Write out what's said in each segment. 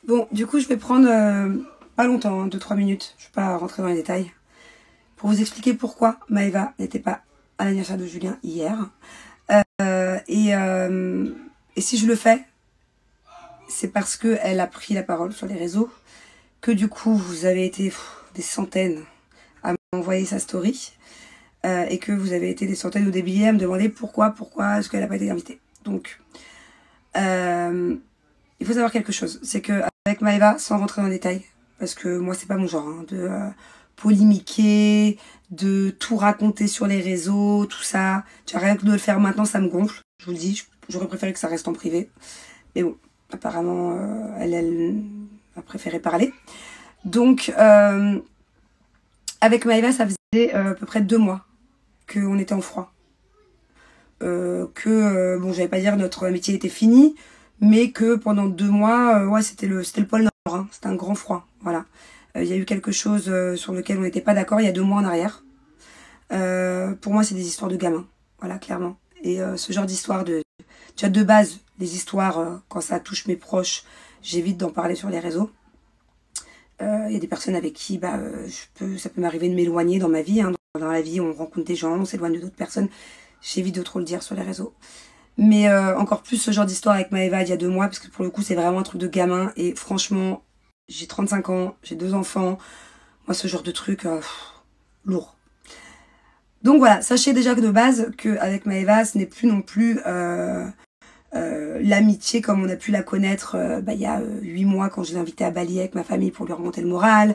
Bon, du coup, je vais prendre pas longtemps, hein, 2-3 minutes. Je ne vais pas rentrer dans les détails. Pour vous expliquer pourquoi Maëva n'était pas à l'anniversaire de Julien hier. Et si je le fais, c'est parce qu'elle a pris la parole sur les réseaux. Que du coup, vous avez été des centaines à m'envoyer sa story. Et que vous avez été des centaines ou des milliers à me demander pourquoi est-ce qu'elle n'a pas été invitée. Donc, il faut savoir quelque chose. C'est qu'avec Maëva, sans rentrer dans les détails, parce que moi, c'est pas mon genre, hein, de polémiquer, de tout raconter sur les réseaux, tout ça. Rien que de le faire maintenant, ça me gonfle. Je vous le dis, j'aurais préféré que ça reste en privé. Mais bon, apparemment, elle a préféré parler. Donc, avec Maëva, ça faisait à peu près 2 mois qu'on était en froid. Bon, j'allais pas dire notre amitié était finie, mais que pendant 2 mois, ouais, c'était le pôle Nord, hein, c'était un grand froid, voilà. Il y a eu quelque chose sur lequel on n'était pas d'accord il y a 2 mois en arrière. Pour moi, c'est des histoires de gamins, voilà, clairement. Et ce genre d'histoire déjà de base, les histoires, quand ça touche mes proches, j'évite d'en parler sur les réseaux. Il y a des personnes avec qui ça peut m'arriver de m'éloigner dans ma vie, hein. Dans la vie, on rencontre des gens, on s'éloigne d'autres personnes. J'évite de trop le dire sur les réseaux. Mais encore plus ce genre d'histoire avec Maëva il y a 2 mois, parce que pour le coup, c'est vraiment un truc de gamin. Et franchement, j'ai 35 ans, j'ai 2 enfants. Moi, ce genre de truc, lourd. Donc voilà, sachez déjà que de base, qu'avec Maëva, ce n'est plus non plus l'amitié comme on a pu la connaître il y a 8 mois quand je l'ai invitée à Bali avec ma famille pour lui remonter le moral.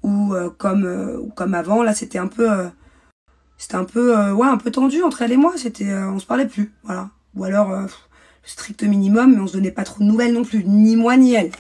Ou comme avant, là, c'était un peu... un peu tendu entre elle et moi, on se parlait plus, voilà. Ou alors, le strict minimum, mais on se donnait pas trop de nouvelles non plus, ni moi ni elle.